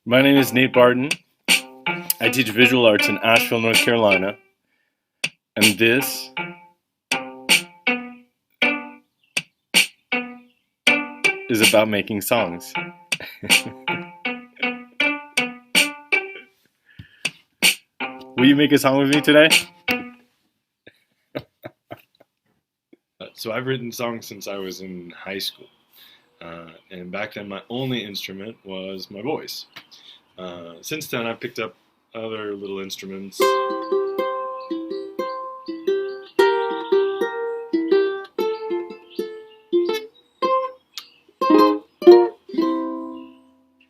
My name is Nate Barton. I teach visual arts in Asheville, North Carolina, and this is about making songs. Will you make a song with me today? So I've written songs since I was in high school, and back then my only instrument was my voice. Since then I picked up other little instruments.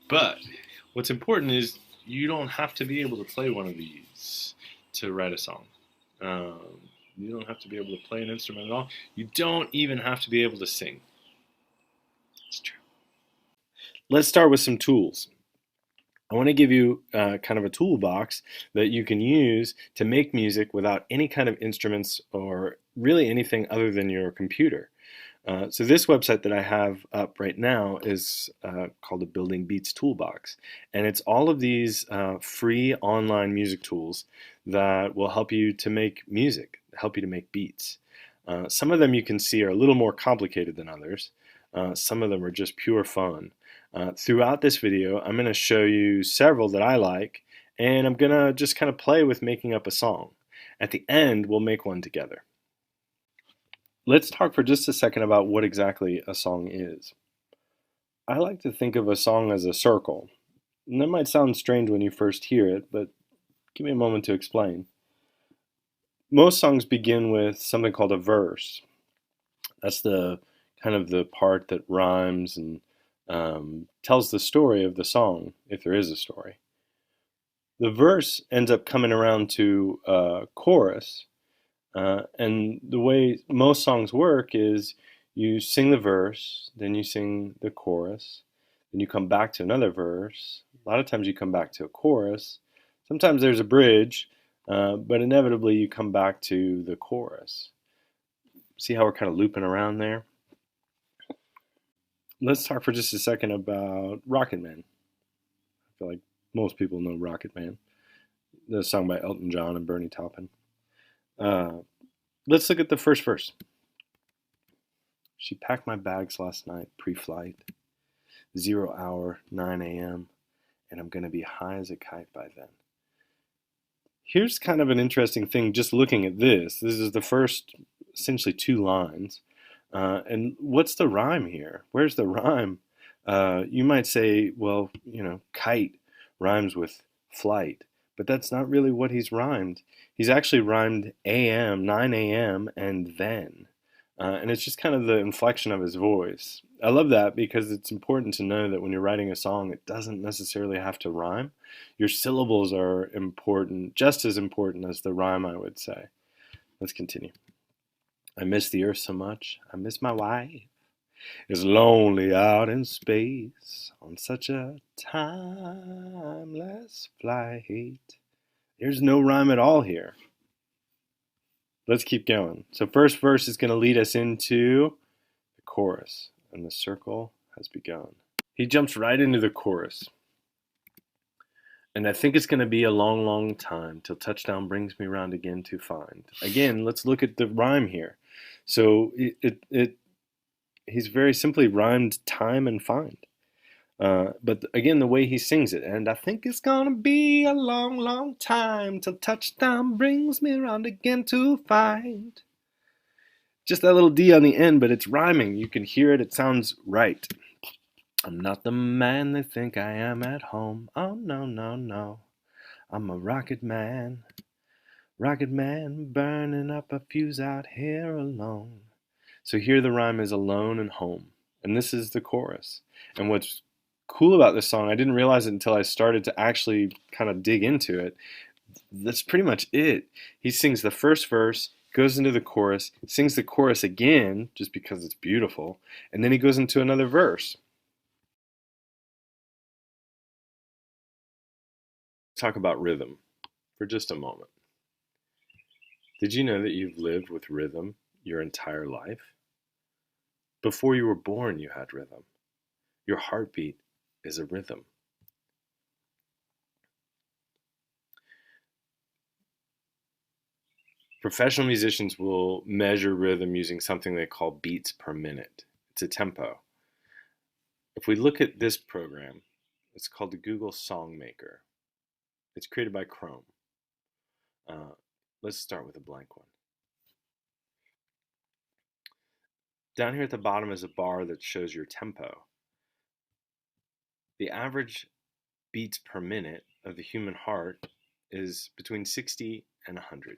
But what's important is you don't have to be able to play one of these to write a song. You don't have to be able to play an instrument at all. You don't even have to be able to sing. It's true. Let's start with some tools. I want to give you kind of a toolbox that you can use to make music without any kind of instruments or really anything other than your computer. So this website that I have up right now is called the Building Beats Toolbox, and it's all of these free online music tools that will help you to make music, help you to make beats. Some of them you can see are a little more complicated than others. Some of them are just pure fun. Throughout this video, I'm going to show you several that I like, and I'm going to just kind of play with making up a song. At the end, we'll make one together. Let's talk for just a second about what exactly a song is. I like to think of a song as a circle. And that might sound strange when you first hear it, but give me a moment to explain. Most songs begin with something called a verse. That's the kind of the part that rhymes and tells the story of the song, if there is a story. The verse ends up coming around to a chorus, and the way most songs work is you sing the verse, then you sing the chorus, then you come back to another verse. A lot of times you come back to a chorus. Sometimes there's a bridge, but inevitably you come back to the chorus. See how we're kind of looping around there? Let's talk for just a second about Rocket Man. I feel like most people know Rocket Man. The song by Elton John and Bernie Taupin. Let's look at the first verse. She packed my bags last night, pre-flight. 0 hour, 9 a.m., and I'm going to be high as a kite by then. Here's kind of an interesting thing just looking at this. This is the first, essentially 2 lines. And what's the rhyme here? Where's the rhyme? You might say, well, kite rhymes with flight, but that's not really what he's rhymed. He's actually rhymed AM, 9 a.m., and then. And it's just kind of the inflection of his voice. I love that because it's important to know that when you're writing a song, it doesn't necessarily have to rhyme. Your syllables are important, just as important as the rhyme, I would say. Let's continue. I miss the earth so much. I miss my wife. Is lonely out in space on such a timeless flight. There's no rhyme at all here. Let's keep going. So first verse is going to lead us into the chorus, and the circle has begun. He jumps right into the chorus. And I think it's going to be a long, long time till touchdown brings me round again to find. Again, let's look at the rhyme here. So he's very simply rhymed time and find. But again, the way he sings it, and I think it's gonna be a long, long time till touchdown brings me round again to find. Just that little D on the end, but it's rhyming. You can hear it. It sounds right. I'm not the man they think I am at home. Oh, no, no, no. I'm a rocket man. Rocket man burning up a fuse out here alone. So here the rhyme is alone and home. And this is the chorus. And what's cool about this song, I didn't realize it until I started to actually kind of dig into it. That's pretty much it. He sings the first verse, goes into the chorus, sings the chorus again, just because it's beautiful, and then he goes into another verse. Talk about rhythm for just a moment. Did you know that you've lived with rhythm your entire life? Before you were born, you had rhythm. Your heartbeat is a rhythm. Professional musicians will measure rhythm using something they call beats per minute. It's a tempo. If we look at this program, it's called the Google Songmaker. It's created by Chrome. Let's start with a blank one. Down here at the bottom is a bar that shows your tempo. The average beats per minute of the human heart is between 60 and 100.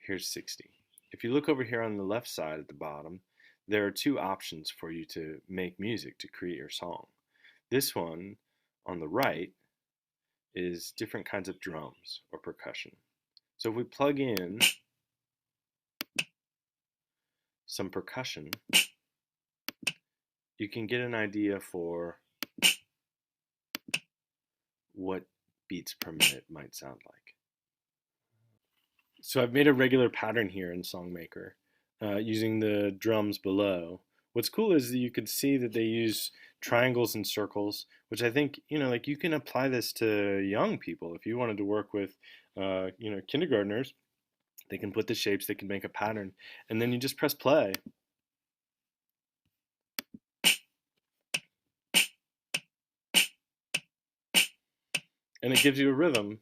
Here's 60. If you look over here on the left side at the bottom, there are two options for you to make music, to create your song. This one on the right is different kinds of drums or percussion. So if we plug in some percussion, you can get an idea for what beats per minute might sound like. So I've made a regular pattern here in Songmaker using the drums below. What's cool is that you can see that they use triangles and circles, which I think, like you can apply this to young people. If you wanted to work with, kindergartners, they can put the shapes, they can make a pattern, and then you just press play. And it gives you a rhythm.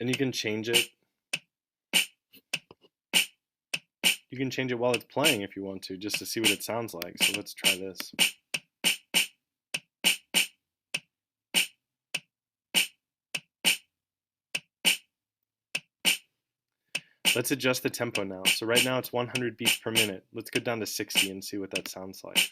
And you can change it. You can change it while it's playing if you want to, just to see what it sounds like. So let's try this. Let's adjust the tempo now. So right now it's 100 beats per minute. Let's go down to 60 and see what that sounds like.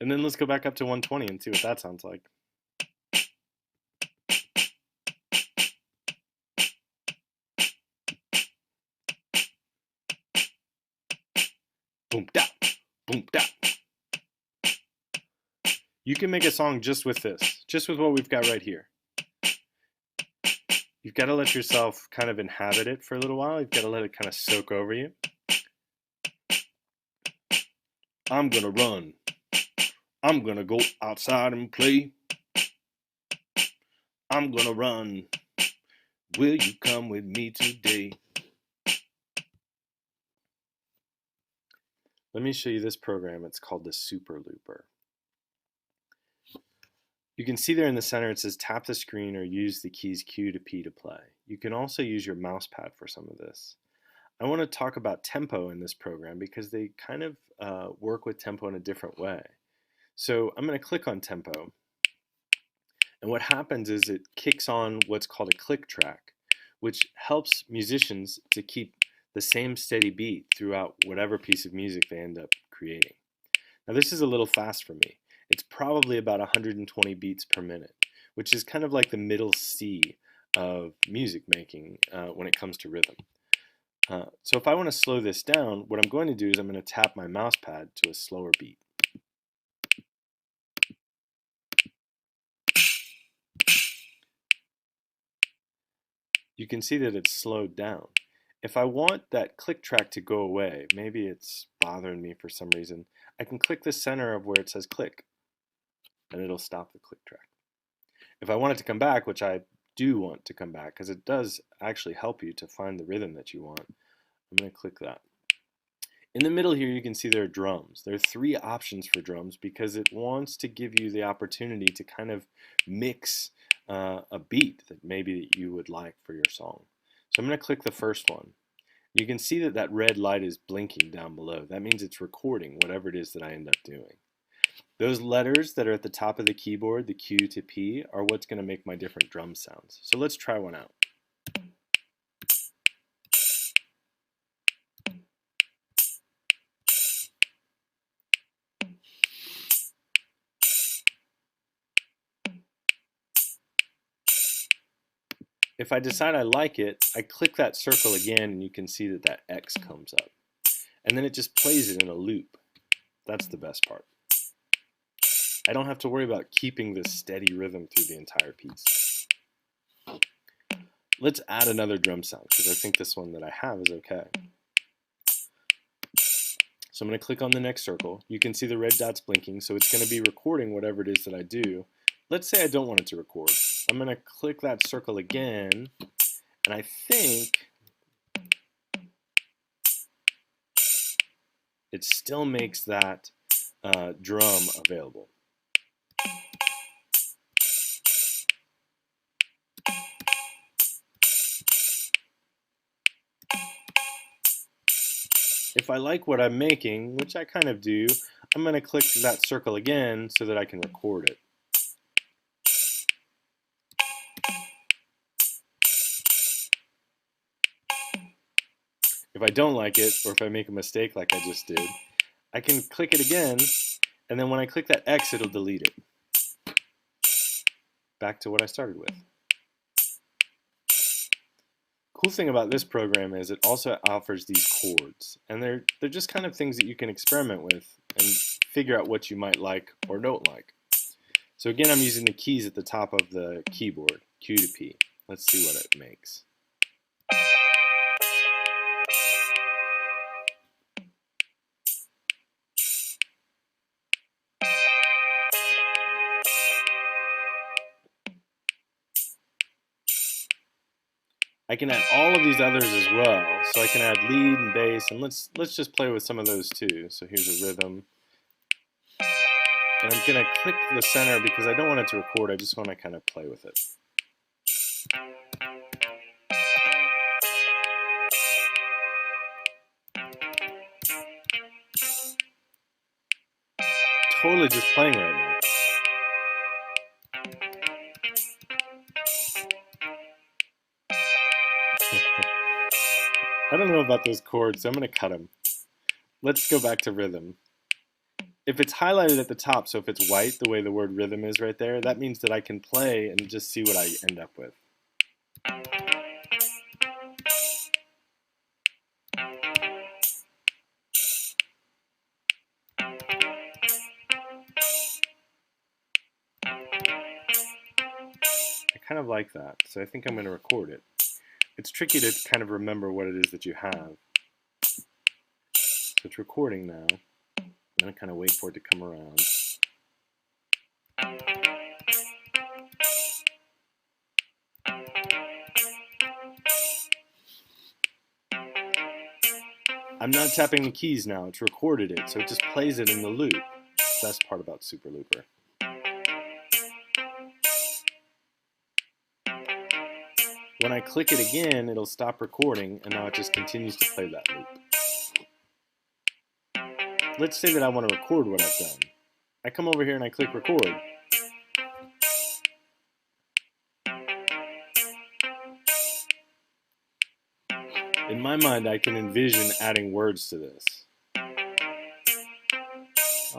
And then let's go back up to 120 and see what that sounds like. Boom, da, boom, da. You can make a song just with this, just with what we've got right here. You've got to let yourself kind of inhabit it for a little while. You've got to let it kind of soak over you. I'm gonna run. I'm gonna go outside and play. I'm gonna run. Will you come with me today? Let me show you this program. It's called the Super Looper. You can see there in the center it says tap the screen or use the keys Q to P to play. You can also use your mouse pad for some of this. I want to talk about tempo in this program because they kind of work with tempo in a different way. So I'm going to click on tempo, and what happens is it kicks on what's called a click track, which helps musicians to keep the same steady beat throughout whatever piece of music they end up creating. Now this is a little fast for me. It's probably about 120 beats per minute, which is kind of like the middle C of music making when it comes to rhythm. So if I want to slow this down, what I'm going to do is I'm going to tap my mouse pad to a slower beat. You can see that it's slowed down. If I want that click track to go away, maybe it's bothering me for some reason, I can click the center of where it says click, and it'll stop the click track. If I want it to come back, which I do want to come back, because it does actually help you to find the rhythm that you want, I'm going to click that. In the middle here, you can see there are drums. There are 3 options for drums because it wants to give you the opportunity to kind of mix a beat that maybe you would like for your song. So I'm going to click the first one. You can see that that red light is blinking down below. That means it's recording whatever it is that I end up doing. Those letters that are at the top of the keyboard, the Q to P, are what's going to make my different drum sounds. So let's try one out. If I decide I like it, I click that circle again and you can see that that X comes up. And then it just plays it in a loop. That's the best part. I don't have to worry about keeping this steady rhythm through the entire piece. Let's add another drum sound because I think this one that I have is okay. So I'm going to click on the next circle. You can see the red dots blinking, so it's going to be recording whatever it is that I do. Let's say I don't want it to record. I'm going to click that circle again, and I think it still makes that drum available. If I like what I'm making, which I kind of do, I'm going to click that circle again so that I can record it. If I don't like it, or if I make a mistake like I just did, I can click it again, and then when I click that X, it'll delete it. Back to what I started with. Cool thing about this program is it also offers these chords, and they're just kind of things that you can experiment with and figure out what you might like or don't like. So again, I'm using the keys at the top of the keyboard, Q to P. Let's see what it makes. I can add all of these others as well. So I can add lead and bass, and let's just play with some of those too. So here's a rhythm. And I'm going to click the center because I don't want it to record, I just want to kind of play with it. Totally just playing right now. I don't know about those chords, so I'm going to cut them. Let's go back to rhythm. If it's highlighted at the top, so if it's white, the way the word rhythm is right there, that means that I can play and just see what I end up with. I kind of like that, so I think I'm going to record it. It's tricky to kind of remember what it is that you have. So it's recording now. I'm going to kind of wait for it to come around. I'm not tapping the keys now, it's recorded it, so it just plays it in the loop. Best part about Super Looper. When I click it again, it'll stop recording, and now it just continues to play that loop. Let's say that I want to record what I've done. I come over here and I click record. In my mind, I can envision adding words to this.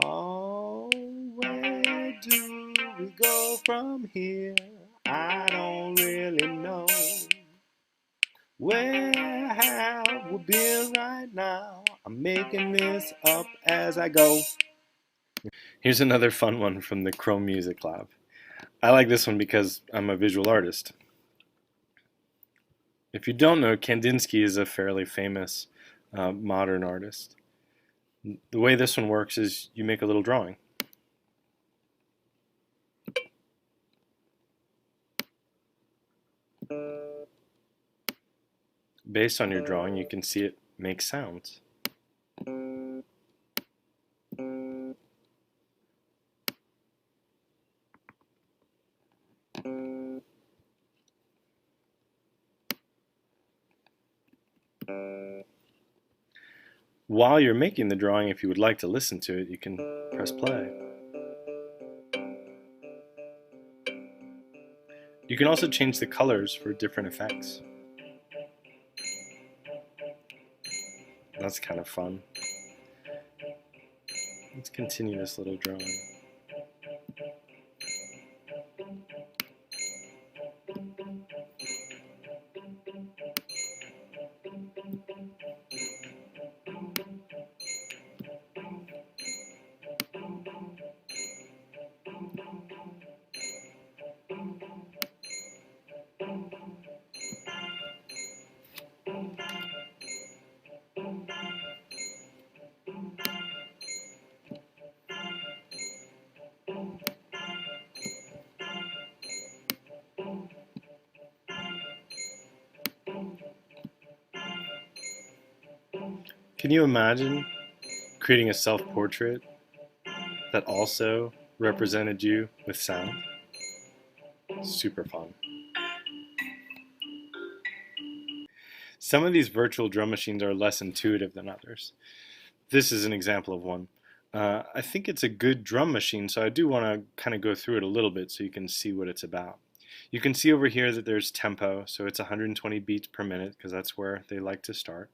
Oh, where do we go from here? I don't really know. Where have we been right now? I'm making this up as I go. Here's another fun one from the Chrome Music Lab. I like this one because I'm a visual artist. If you don't know, Kandinsky is a fairly famous modern artist. The way this one works is you make a little drawing. Based on your drawing, you can see it make sounds. While you're making the drawing, if you would like to listen to it, you can press play. You can also change the colors for different effects. That's kind of fun. Let's continue this little drawing. Can you imagine creating a self-portrait that also represented you with sound? Super fun. Some of these virtual drum machines are less intuitive than others. This is an example of one. I think it's a good drum machine, so I do want to kind of go through it a little bit so you can see what it's about. You can see over here that there's tempo, so it's 120 beats per minute because that's where they like to start.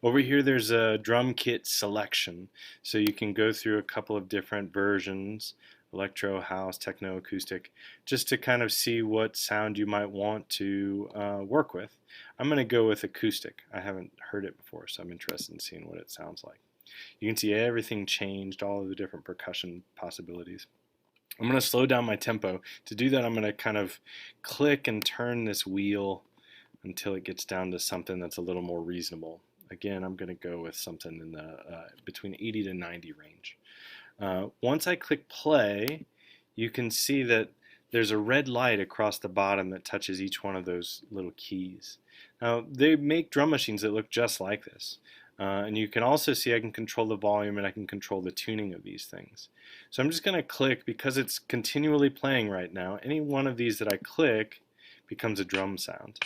Over here there's a drum kit selection, so you can go through a couple of different versions, electro, house, techno, acoustic, just to kind of see what sound you might want to work with. I'm going to go with acoustic. I haven't heard it before, so I'm interested in seeing what it sounds like. You can see everything changed, all of the different percussion possibilities. I'm going to slow down my tempo. To do that, I'm going to kind of click and turn this wheel until it gets down to something that's a little more reasonable. Again, I'm going to go with something in the between 80 to 90 range. Once I click play, you can see that there's a red light across the bottom that touches each one of those little keys. Now, they make drum machines that look just like this. And you can also see I can control the volume and I can control the tuning of these things. So I'm just going to click, because it's continually playing right now, any one of these that I click becomes a drum sound.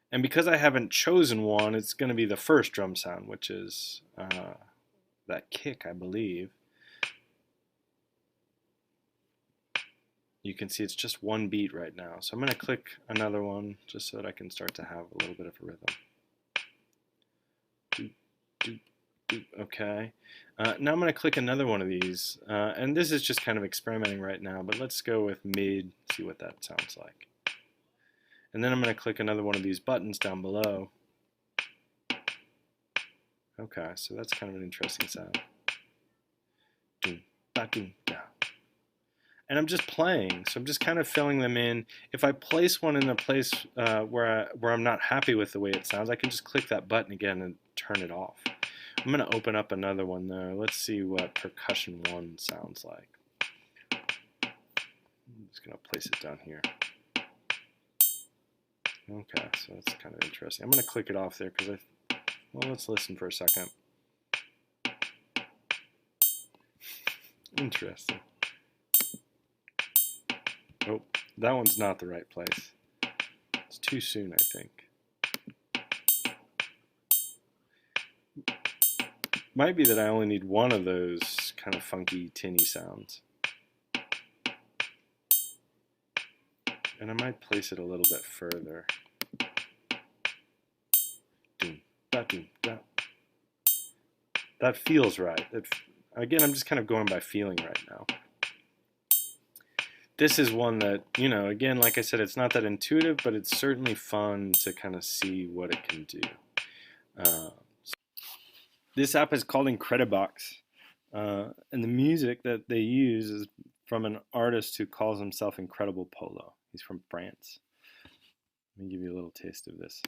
And because I haven't chosen one, it's going to be the first drum sound, which is that kick, I believe. You can see it's just one beat right now. So I'm going to click another one just so that I can start to have a little bit of a rhythm. Doop, doop, doop. Okay. Now I'm going to click another one of these. And this is just kind of experimenting right now, but let's go with mid, see what that sounds like. And then I'm going to click another one of these buttons down below. Okay, so that's kind of an interesting sound. Doom, ba, doom, da. And I'm just playing, so I'm just kind of filling them in. If I place one in a place where I'm not happy with the way it sounds, I can just click that button again and turn it off. I'm going to open up another one there. Let's see what percussion 1 sounds like. I'm just going to place it down here. Okay, so that's kind of interesting. I'm going to click it off there because well, let's listen for a second. Interesting. Oh, that one's not the right place. It's too soon, I think. Might be that I only need one of those kind of funky, tinny sounds. And I might place it a little bit further. Doom, da, doom, da. That feels right. Again, I'm just kind of going by feeling right now. This is one that, you know, again, like I said, it's not that intuitive, but it's certainly fun to kind of see what it can do. This app is called Incredibox, and the music that they use is from an artist who calls himself Incredible Polo. He's from France. Let me give you a little taste of this.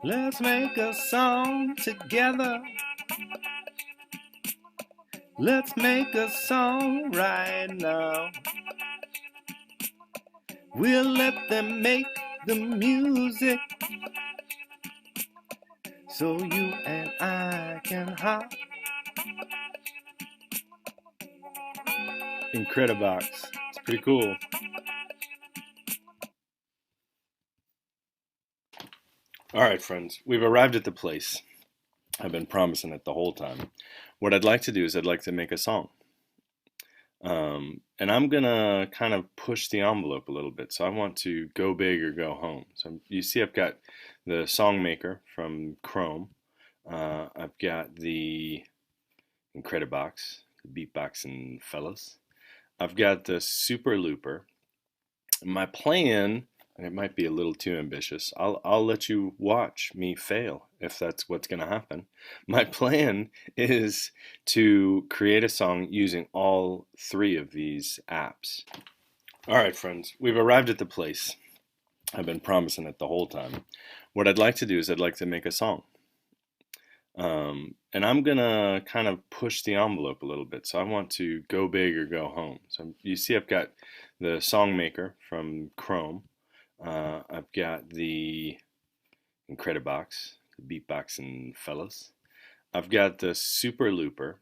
Let's make a song together. Let's make a song right now. We'll let them make the music so you and I can hop. Incredibox. It's pretty cool. Alright, friends, we've arrived at the place. I've been promising it the whole time. What I'd like to do is I'd like to make a song. And I'm gonna kind of push the envelope a little bit. So I want to go big or go home. So you see I've got the song maker from Chrome. I've got the Incredibox, the beatboxing fellas. I've got the Super Looper. My plan and it might be a little too ambitious. I'll let you watch me fail if that's what's going to happen. My plan is to create a song using all three of these apps. All right, friends, we've arrived at the place. I've been promising it the whole time. What I'd like to do is I'd like to make a song. And I'm gonna kind of push the envelope a little bit. So I want to go big or go home. So you see I've got the song maker from Chrome. I've got the Incredibox, the beatboxing fellas. I've got the Super Looper.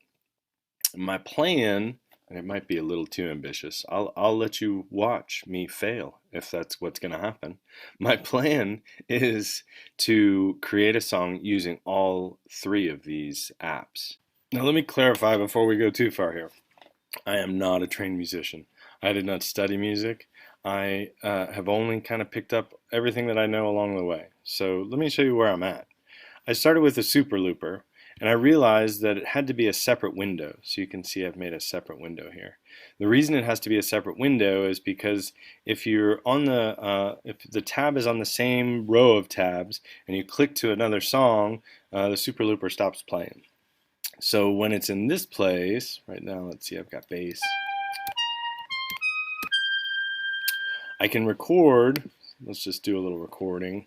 My plan, and it might be a little too ambitious, I'll let you watch me fail if that's what's going to happen. My plan is to create a song using all three of these apps. Now let me clarify before we go too far here. I am not a trained musician. I did not study music. I have only kind of picked up everything that I know along the way. So let me show you where I'm at. I started with a Super Looper, and I realized that it had to be a separate window. So you can see I've made a separate window here. The reason it has to be a separate window is because if you're on if the tab is on the same row of tabs and you click to another song, the Super Looper stops playing. So when it's in this place, right now, let's see, I've got bass. I can record. Let's just do a little recording.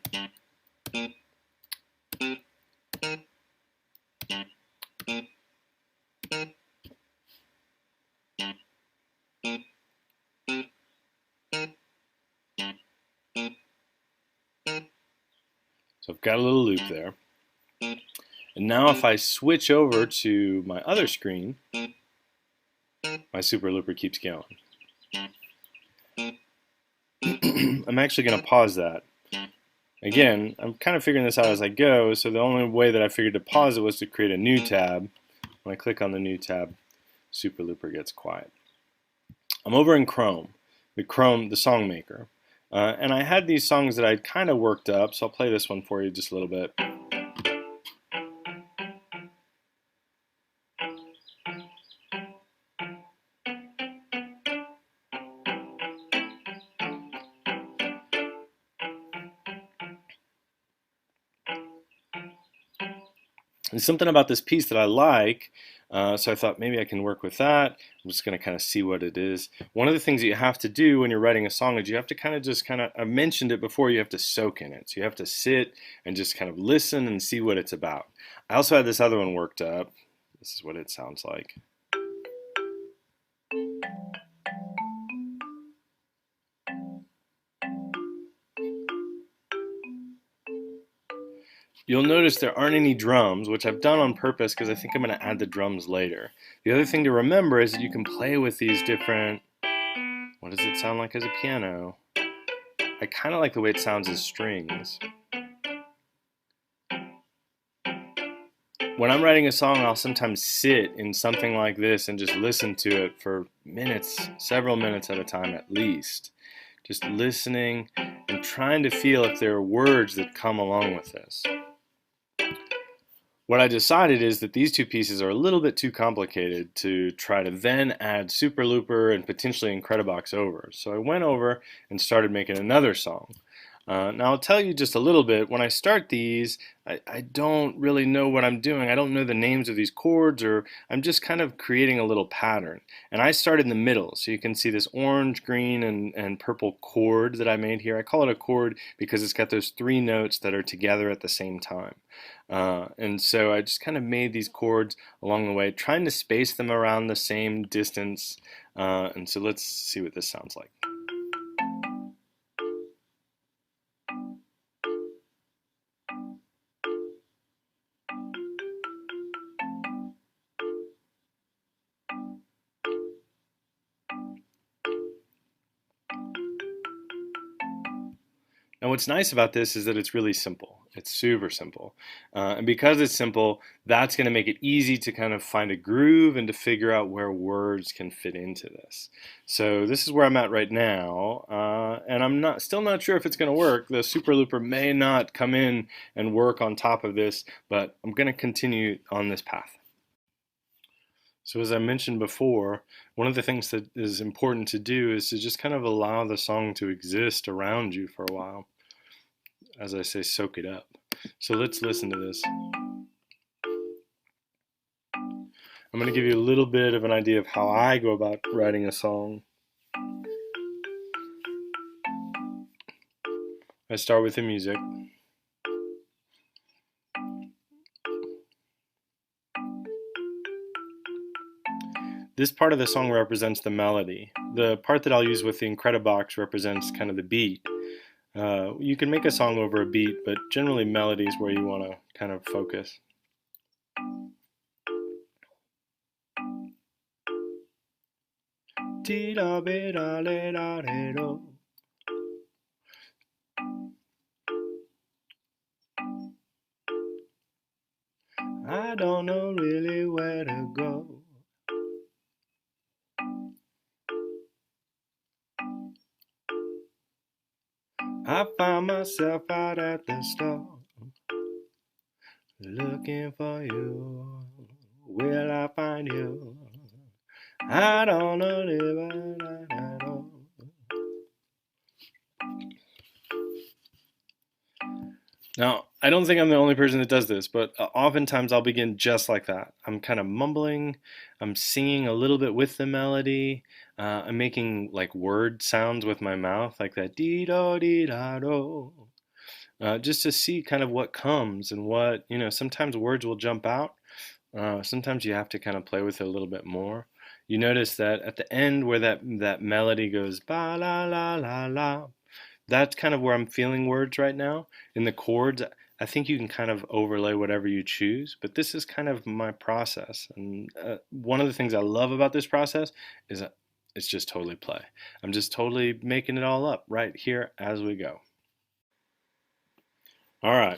So I've got a little loop there. And now if I switch over to my other screen, my Super Looper keeps going. I'm actually going to pause that. Again, I'm kind of figuring this out as I go, so the only way that I figured to pause it was to create a new tab. When I click on the new tab, Super Looper gets quiet. I'm over in Chrome, the song maker. And I had these songs that I'd kind of worked up, so I'll play this one for you just a little bit. There's something about this piece that I like, so I thought maybe I can work with that. I'm just going to kind of see what it is. One of the things that you have to do when you're writing a song is you have to I mentioned it before, you have to soak in it. So you have to sit and just kind of listen and see what it's about. I also had this other one worked up. This is what it sounds like. You'll notice there aren't any drums, which I've done on purpose because I think I'm going to add the drums later. The other thing to remember is that you can play with these different... What does it sound like as a piano? I kind of like the way it sounds as strings. When I'm writing a song, I'll sometimes sit in something like this and just listen to it for minutes, several minutes at a time at least. Just listening and trying to feel if there are words that come along with this. What I decided is that these two pieces are a little bit too complicated to try to then add Super Looper and potentially Incredibox over. So I went over and started making another song. Now I'll tell you just a little bit. When I start these, I don't really know what I'm doing. I don't know the names of these chords, or I'm just kind of creating a little pattern. And I start in the middle, so you can see this orange, green, and purple chord that I made here. I call it a chord because it's got those three notes that are together at the same time. And so I just kind of made these chords along the way, trying to space them around the same distance. And so let's see what this sounds like. Now what's nice about this is that it's really simple. It's super simple. And because it's simple, that's going to make it easy to kind of find a groove and to figure out where words can fit into this. So this is where I'm at right now. And I'm still not sure if it's going to work. The Super Looper may not come in and work on top of this, but I'm going to continue on this path. So as I mentioned before, one of the things that is important to do is to just kind of allow the song to exist around you for a while. As I say, soak it up. So let's listen to this. I'm going to give you a little bit of an idea of how I go about writing a song. I start with the music. This part of the song represents the melody. The part that I'll use with the Incredibox represents kind of the beat. You can make a song over a beat, but generally melody is where you want to kind of focus. I don't know really where to go. I find myself out at the store, looking for you. Will I find you? I don't know. Now, I don't think I'm the only person that does this, but oftentimes I'll begin just like that. I'm kind of mumbling, I'm singing a little bit with the melody, I'm making like word sounds with my mouth, like that dee-do, just to see kind of what comes and what, sometimes words will jump out. Sometimes you have to kind of play with it a little bit more. You notice that at the end where that melody goes ba la la la la, that's kind of where I'm feeling words right now. In the chords, I think you can kind of overlay whatever you choose, but this is kind of my process. And one of the things I love about this process is that it's just totally play. I'm just totally making it all up right here as we go. All right.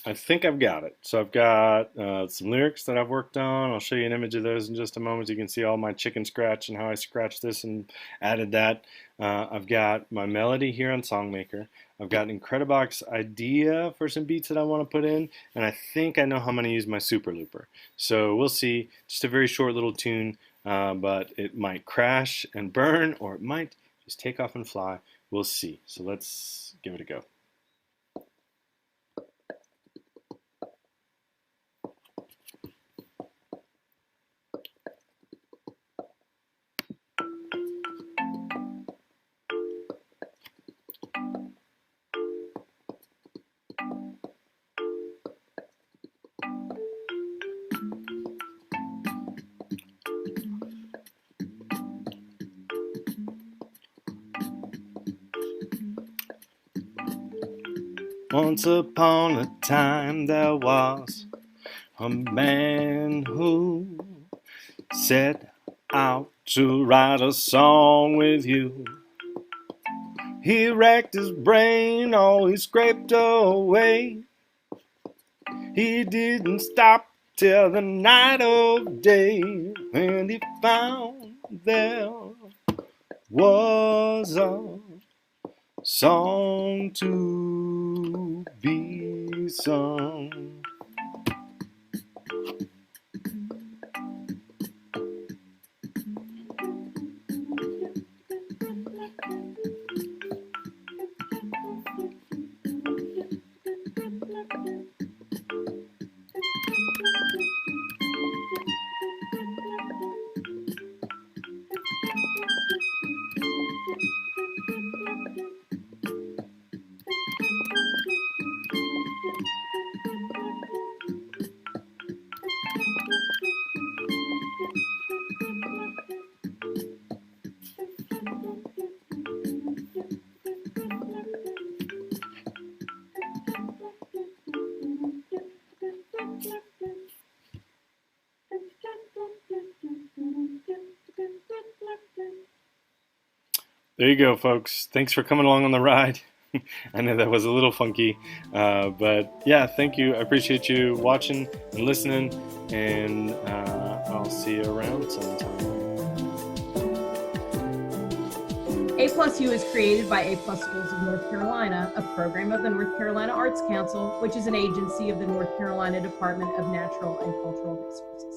I think I've got it. So I've got some lyrics that I've worked on. I'll show you an image of those in just a moment. You can see all my chicken scratch and how I scratched this and added that. I've got my melody here on Songmaker. I've got an Incredibox idea for some beats that I want to put in, and I think I know how I'm going to use my Super Looper. So we'll see. Just a very short little tune, but it might crash and burn, or it might just take off and fly. We'll see. So let's give it a go. Once upon a time there was a man who set out to write a song with you. He racked his brain, all he scraped away. He didn't stop till the night of day, and he found there was a song to be sung. There you go, folks. Thanks for coming along on the ride. I know that was a little funky, but yeah, thank you. I appreciate you watching and listening, and I'll see you around sometime. A+U is created by A+ Schools of North Carolina, a program of the North Carolina Arts Council, which is an agency of the North Carolina Department of Natural and Cultural Resources.